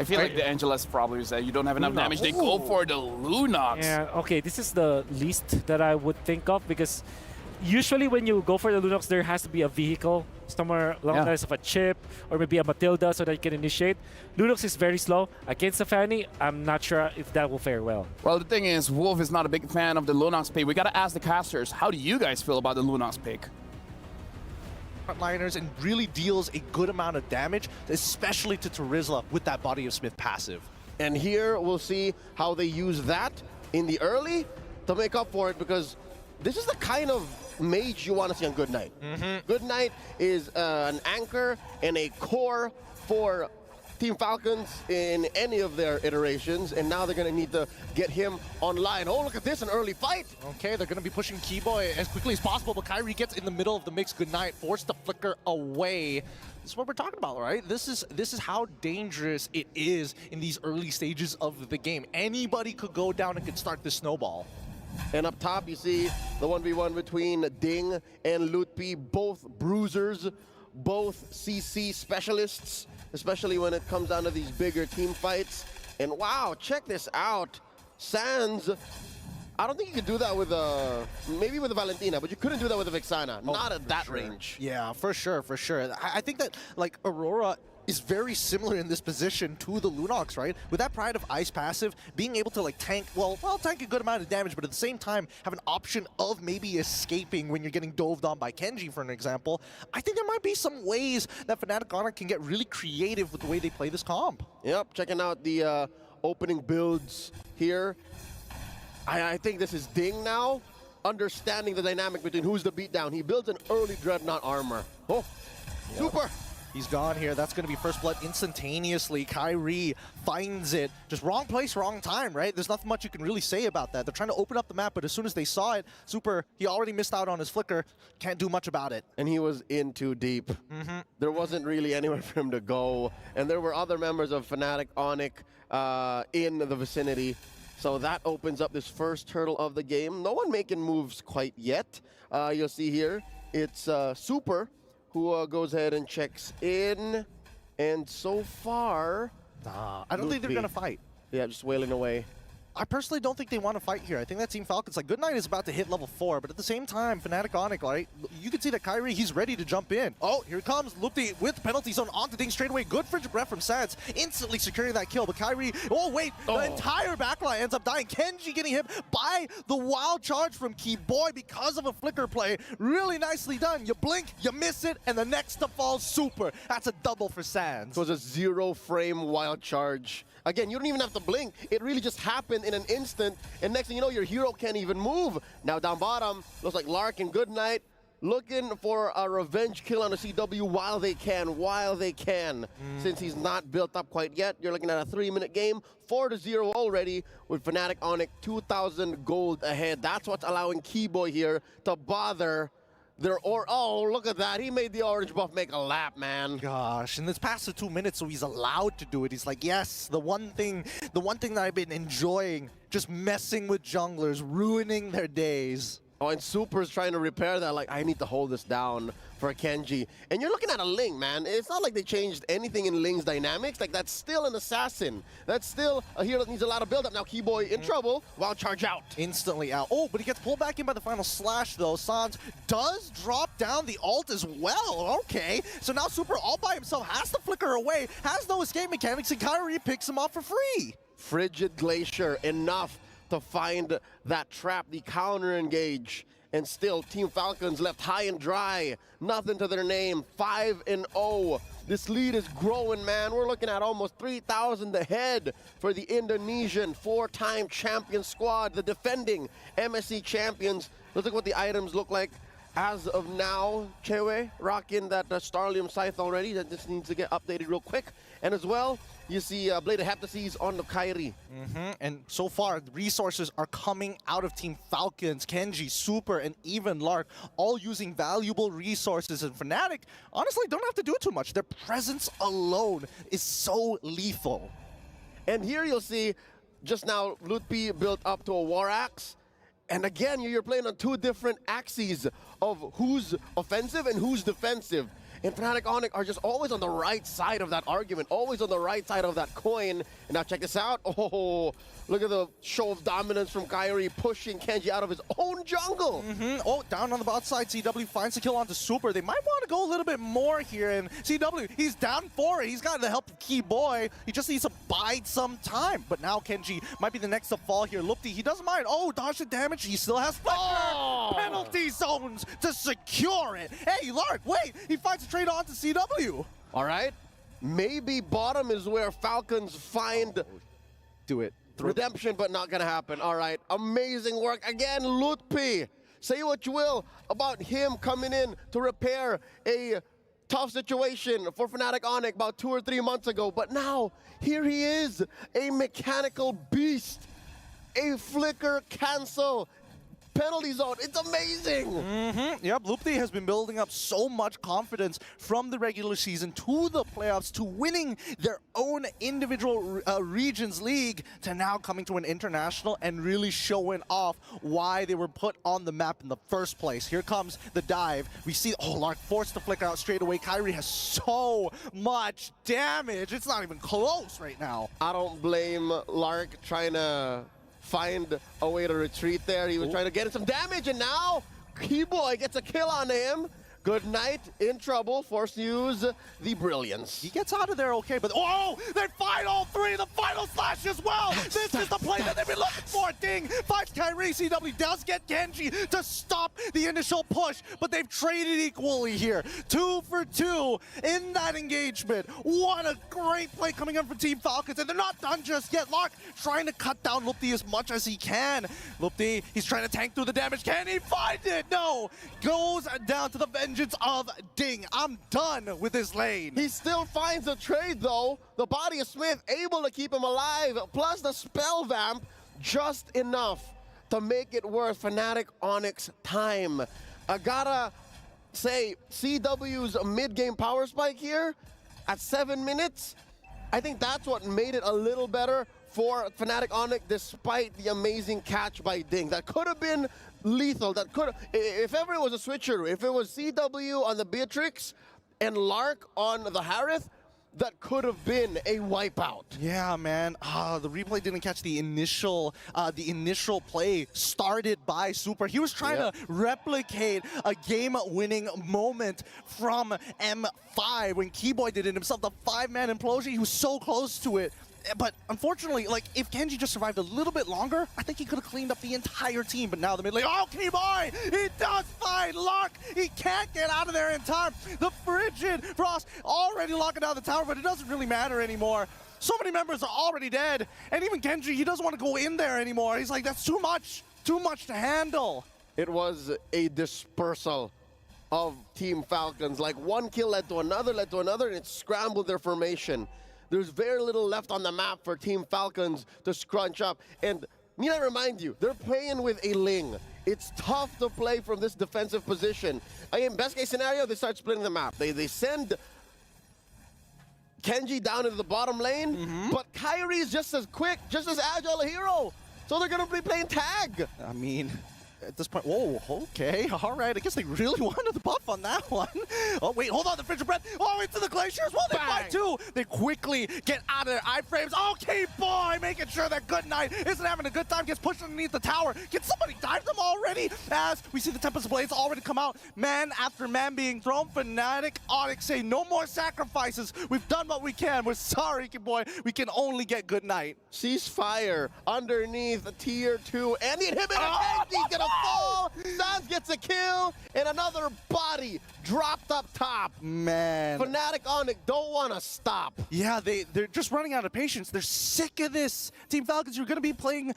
feel like the Angelus probably is that you don't have enough damage. They go for the Lunox. Yeah, okay, this is the least that I would think of because usually when you go for the Lunox, there has to be a vehicle somewhere along the lines of a chip or maybe a Matilda so that you can initiate. Lunox is very slow. Against the Fanny, I'm not sure if that will fare well. Well, the thing is, Wolf is not a big fan of the Lunox pick. We got to ask the casters, how do you guys feel about the Lunox pick? Frontliners and really deals a good amount of damage, especially to Terizla with that Body of Smith passive. And here we'll see how they use that in the early to make up for it, because this is the kind of mage you want to see on Good Knight. Good Knight is an anchor and a core for Team Falcons in any of their iterations, and now they're going to need to get him online. Oh, look at this, an early fight. Okay, they're going to be pushing Keyboy as quickly as possible, but Kyrie gets in the middle of the mix. Good Night forced to flicker away. This is what we're talking about, right? This is how dangerous it is in these early stages of the game. Anybody could go down and could start this snowball. And up top, you see the 1v1 between Ding and Lutpi, both bruisers, both CC specialists, especially when it comes down to these bigger team fights. And wow, check this out. Sands, I don't think you could do that with maybe with a Valentina, but you couldn't do that with a Vexana. Not at that range. Yeah, for sure, for sure. I think that, like, Aurora is very similar in this position to the Lunox, right? With that Pride of Ice passive, being able to like tank, well, tank a good amount of damage, but at the same time have an option of maybe escaping when you're getting doved on by Kenji, for an example. I think there might be some ways that FNATIC ONIC can get really creative with the way they play this comp. Yep, checking out the opening builds here. I think this is Ding now, understanding the dynamic between who's the beatdown. He builds an early Dreadnought armor. Oh, yep. Super. He's gone here. That's going to be first blood instantaneously. Kyrie finds it. Just wrong place, wrong time, right? There's nothing much you can really say about that. They're trying to open up the map, but as soon as they saw it, Super, he already missed out on his flicker. Can't do much about it. And he was in too deep. There wasn't really anywhere for him to go. And there were other members of FNATIC ONIC in the vicinity. So that opens up this first hurdle of the game. No one making moves quite yet. You'll see here, it's Super who goes ahead and checks in. And so far, I don't think they're going to fight. Yeah, just wailing away. I personally don't think they want to fight here. I think that Team Falcons, like, Good Night is about to hit level 4, but at the same time, FNATIC ONIC, right? You can see that Kyrie, he's ready to jump in. Oh, here it comes. Lupti with penalty zone onto Ding straight away. Good frigid breath from Sands, instantly securing that kill. But Kyrie, oh wait, the entire backline ends up dying. Kenji getting hit by the wild charge from Keyboy because of a flicker play. Really nicely done. You blink, you miss it, and the next to fall Super. That's a double for Sands. It was a 0-frame wild charge. Again, you don't even have to blink. It really just happened in an instant, and next thing you know, your hero can't even move. Now down bottom, looks like Lark and Good Night looking for a revenge kill on the CW while they can, since he's not built up quite yet. You're looking at a 3-minute game, 4-0 already, with FNATIC ONIC 2,000 gold ahead. That's what's allowing Keyboy here to bother oh, look at that. He made the orange buff make a lap, man. Gosh, and it's past the 2 minutes, so he's allowed to do it. He's like, yes, the one thing that I've been enjoying, just messing with junglers, ruining their days. Oh, and Super's trying to repair that, like, I need to hold this down for Kenji. And you're looking at a Ling, man. It's not like they changed anything in Ling's dynamics. Like, that's still an assassin. That's still a hero that needs a lot of build-up. Now, Keyboy in trouble, wild charge out. Instantly out. Oh, but he gets pulled back in by the final slash, though. Sans does drop down the ult as well. Okay, so now Super all by himself has to flicker away, has no escape mechanics, and Kyrie picks him off for free. Frigid Glacier, enough to find that trap, the counter engage. And still, Team Falcons left high and dry. Nothing to their name, 5-0. This lead is growing, man. We're looking at almost 3,000 ahead for the Indonesian 4-time champion squad, the defending MSC champions. Let's look what the items look like as of now. Chewe rocking that Starlium Scythe already. That just needs to get updated real quick. And as well, you see Blade of Heptases on the Kyrie. And so far, resources are coming out of Team Falcons. Kenji, Super, and even Lark, all using valuable resources. And FNATIC, honestly, don't have to do too much. Their presence alone is so lethal. And here you'll see, just now, Lutpi built up to a War Axe. And again, you're playing on two different axes of who's offensive and who's defensive. And FNATIC ONIC are just always on the right side of that argument, always on the right side of that coin. And now check this out. Oh, look at the show of dominance from Kyrie pushing Kenji out of his own jungle. Oh, down on the bot side, CW finds the kill onto Super. They might want to go a little bit more here. And CW, he's down for it. He's got the help of Key Boy. He just needs to bide some time. But now Kenji might be the next to fall here. Lupti, he doesn't mind. Oh, dodge the damage. He still has Flicker. Oh. Penalty zones to secure it. Hey, Lark, wait. He finds a trade on to CW. All right. Maybe bottom is where Falcons find Do it. redemption, but not going to happen. All right. Amazing work. Again, Lutpi. Say what you will about him coming in to repair a tough situation for FNATIC ONIC about 2 or 3 months ago. But now, here he is, a mechanical beast, a flicker cancel, penalty zone. It's amazing. Yep, Lupti has been building up so much confidence from the regular season to the playoffs to winning their own individual regions league to now coming to an international and really showing off why they were put on the map in the first place. Here comes the dive. We see, oh, Lark forced the flicker out straight away. Kyrie has so much damage. It's not even close right now. I don't blame Lark trying to find a way to retreat there. He was trying to get some damage, and now Keyboy gets a kill on him. Good night, in trouble, forced to use the brilliance. He gets out of there okay, but oh, they find all three, the final slash as well. This is the play that they've been looking for. Ding, finds Kyrie. CW does get Genji to stop the initial push, but they've traded equally here. 2 for 2 in that engagement. What a great play coming in from Team Falcons, and they're not done just yet. Lark trying to cut down Lupti as much as he can. Lupti, he's trying to tank through the damage. Can he find it? No. Goes down to the vengeance of Ding. I'm done with this lane. He still finds a trade, though. The body of Smith able to keep him alive, plus the spell vamp, just enough to make it worth FNATIC ONIC's time. I gotta say, CW's mid-game power spike here at 7 minutes, I think that's what made it a little better for FNATIC ONIC, despite the amazing catch by Ding. That could have been lethal. That could, if ever it was a switcheroo, if it was CW on the Beatrix and Lark on the Harith, that could have been a wipeout. Yeah, man. The replay didn't catch the initial play started by Super. He was trying to replicate a game-winning moment from M5 when Keyboy did it himself. The 5-man implosion, he was so close to it. But unfortunately, like, if Kenji just survived a little bit longer, I think he could have cleaned up the entire team. But now the mid lane, oh, Keyboy! He does find Lark! He can't get out of there in time. The frigid Frost already locking down the tower, but it doesn't really matter anymore. So many members are already dead. And even Kenji, he doesn't want to go in there anymore. He's like, that's too much to handle. It was a dispersal of Team Falcons. Like, one kill led to another, and it scrambled their formation. There's very little left on the map for Team Falcons to scrunch up. And need I remind you, they're playing with a Ling. It's tough to play from this defensive position. Again, best case scenario, they start splitting the map. They send Kenji down into the bottom lane, but Kyrie is just as quick, just as agile a hero. So they're gonna be playing tag. I mean, at this point, whoa, okay, all right. I guess they really wanted the buff on that one. Oh, wait, hold on, the frigid breath. Oh, into the glaciers. Well, they fight too. They quickly get out of their iframes. Okay, boy, making sure that Good Night isn't having a good time. Gets pushed underneath the tower. Can somebody dive them already? As we see the Tempest Blades already come out. Man after man being thrown. FNATIC ONIC say no more sacrifices. We've done what we can. We're sorry, boy. We can only get Good Night. Ceasefire underneath tier 2, and the inhibitor he's gonna fall. Sans gets a kill, and another body dropped up top. Man. FNATIC ONIC don't want to stop. Yeah, they're just running out of patience. They're sick of this. Team Falcons, you're going to be playing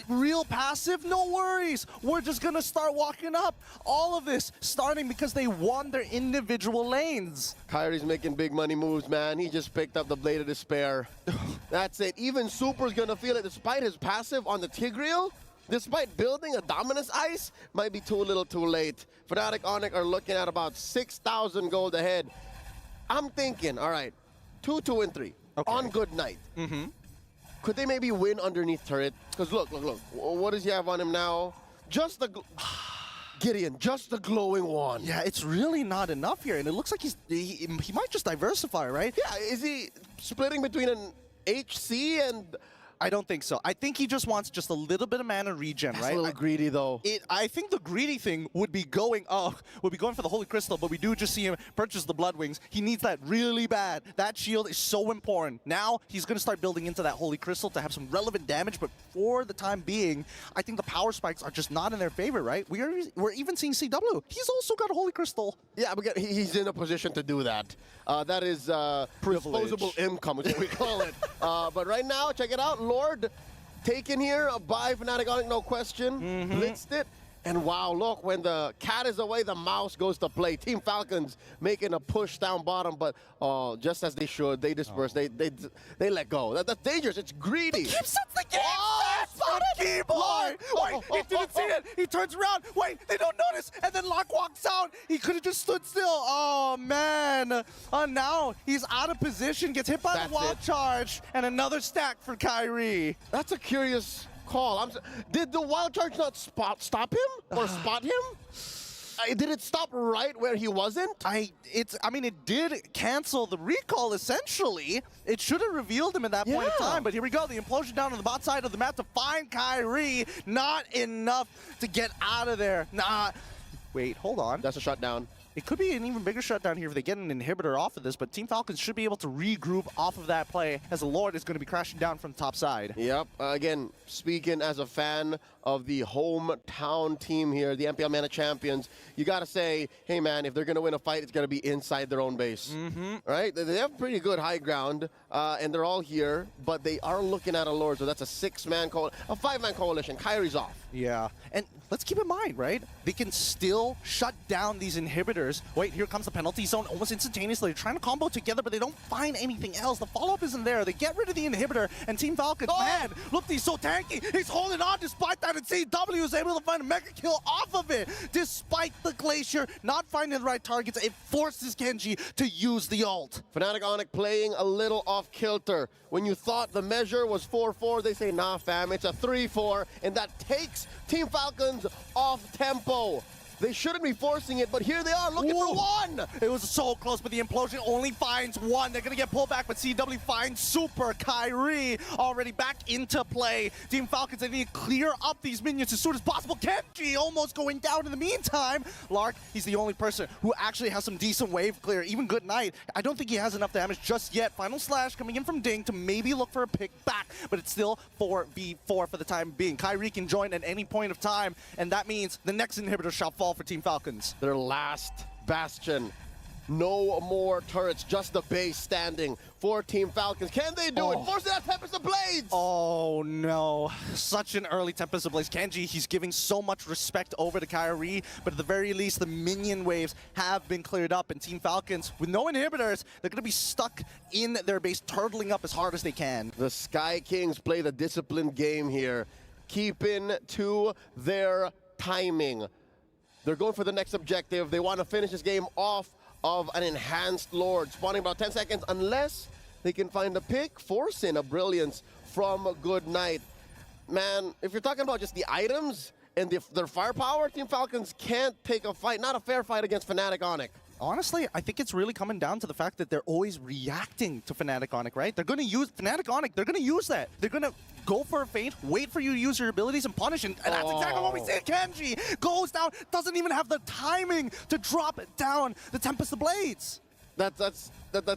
real passive? No worries. We're just going to start walking up. All of this starting because they won their individual lanes. Kyrie's making big money moves, man. He just picked up the Blade of Despair. That's it. Even Super's going to feel it despite his passive on the Tigreal. Despite building a Dominus Ice, might be too little too late. FNATIC ONIC are looking at about 6,000 gold ahead. I'm thinking, all right, 2, 2, and 3 on Good Night. Could they maybe win underneath turret? Because look. What does he have on him now? Just the... Gideon, just the glowing one. Yeah, it's really not enough here, and it looks like he might just diversify, right? Yeah, is he splitting between an HC and... I don't think so. I think he just wants just a little bit of mana regen, That's right? a little greedy, though. I think the greedy thing would be going for the Holy Crystal, but we do just see him purchase the Blood Wings. He needs that really bad. That shield is so important. Now he's going to start building into that Holy Crystal to have some relevant damage, but for the time being, I think the power spikes are just not in their favor, right? We're even seeing CW. He's also got a Holy Crystal. Yeah, but he's in a position to do that. That is disposable income, is what we call it. But right now, check it out. Lord taken here by FNATIC ONIC, no question. Blitzed it. And wow, look, when the cat is away, the mouse goes to play. Team Falcons making a push down bottom, but just as they should, they disperse. They let go. That's dangerous. It's greedy. He sets the game! On a keyboard! Wait, he didn't see it! He turns around! Wait, they don't notice! And then Locke walks out! He could have just stood still! Oh, man! Now he's out of position, gets hit by the wild charge, and another stack for Kyrie. That's a curious call. Did the wild charge not stop him? Or spot him? Did it stop right where he wasn't? I mean, it did cancel the recall, essentially. It should have revealed him at that point in time, but here we go. The implosion down on the bot side of the map to find Kyrie. Not enough to get out of there. Wait, hold on. That's a shutdown. It could be an even bigger shutdown here if they get an inhibitor off of this, but Team Falcons should be able to regroup off of that play as the Lord is going to be crashing down from the top side. Yep. Again, speaking as a fan of the hometown team here, the MPL Mana Champions, you got to say, hey, man, if they're going to win a fight, it's going to be inside their own base. Right? They have pretty good high ground, and they're all here, but they are looking at a Lord, so that's a 5-man coalition. Kyrie's off. Yeah, and let's keep in mind, right? They can still shut down these inhibitors. Wait, here comes the penalty zone almost instantaneously. They're trying to combo together, but they don't find anything else. The follow-up isn't there. They get rid of the inhibitor, and Team Falcons, man, look, he's so tanky. He's holding on despite that, and CW is able to find a mega kill off of it. Despite the Glacier not finding the right targets, it forces Kenji to use the ult. FNATIC ONIC playing a little off kilter. When you thought the measure was 4-4, they say, nah, fam, it's a 3-4, and that takes Team Falcons off tempo. They shouldn't be forcing it, but here they are looking for one. It was so close, but the implosion only finds one. They're going to get pulled back, but CW finds Super. Kyrie already back into play. Team Falcons, they need to clear up these minions as soon as possible. Kenji almost going down in the meantime. Lark, he's the only person who actually has some decent wave clear. Even Good Night, I don't think he has enough damage just yet. Final Slash coming in from Ding to maybe look for a pick back, but it's still 4v4 for the time being. Kyrie can join at any point of time, and that means the next inhibitor shall fall for Team Falcons. Their last bastion. No more turrets, just the base standing for Team Falcons. Can they do it? Force that Tempest of Blades! Oh no, such an early Tempest of Blades. Kenji, he's giving so much respect over to Kyrie, but at the very least, the minion waves have been cleared up, and Team Falcons, with no inhibitors, they're gonna be stuck in their base, turtling up as hard as they can. The Sky Kings play the disciplined game here, keeping to their timing. They're going for the next objective. They want to finish this game off of an enhanced Lord, spawning about 10 seconds, unless they can find a pick, force in a brilliance from Good Night. Man, if you're talking about just the items and their firepower, Team Falcons can't take a fight, not a fair fight against FNATIC ONIC. Honestly, I think it's really coming down to the fact that they're always reacting to FNATIC ONIC, right? They're going to use FNATIC ONIC. They're going to use that. They're going to go for a feint, wait for you to use your abilities and punish. And that's exactly what we see. Kenji goes down, doesn't even have the timing to drop down the Tempest of Blades. That's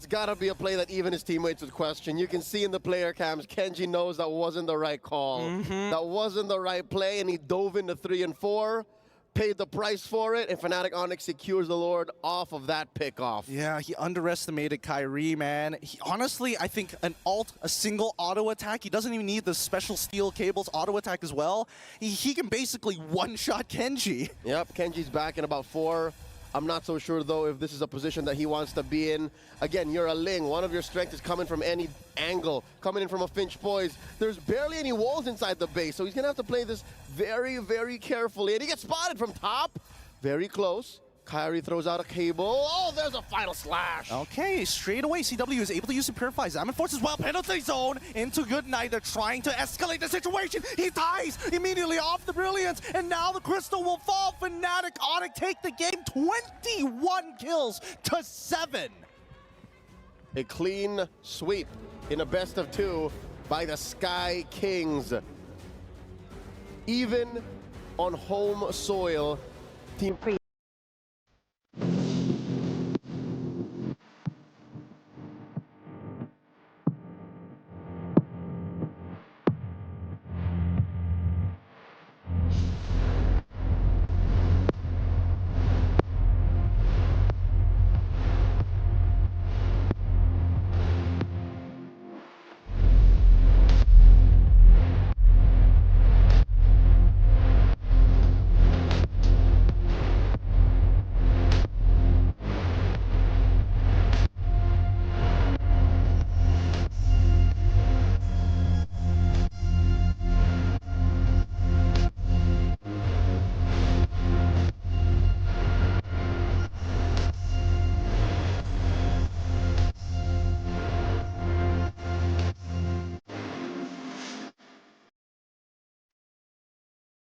got to be a play that even his teammates would question. You can see in the player cams, Kenji knows that wasn't the right call. That wasn't the right play, and he dove into 3 and 4. Paid the price for it, and FNATIC ONIC secures the Lord off of that pickoff. Yeah, he underestimated Kyrie, man. Honestly, I think a single auto attack, he doesn't even need the special steel cables auto attack as well. He can basically one-shot Kenji. Yep, Kenji's back in about 4. I'm not so sure, though, if this is a position that he wants to be in. Again, you're a Ling. One of your strengths is coming from any angle, coming in from a Finch Boys. There's barely any walls inside the base, so he's going to have to play this very, very carefully. And he gets spotted from top. Very close. Kyrie throws out a cable. Oh, there's a final slash. Okay, straight away, CW is able to use the Purify. Zaman forces well, penalty zone into Goodnight. They're trying to escalate the situation. He dies immediately off the Brilliance, and now the Crystal will fall. FNATIC ONIC take the game, 21 kills to 7. A clean sweep in a best of 2 by the Sky Kings. Even on home soil, Team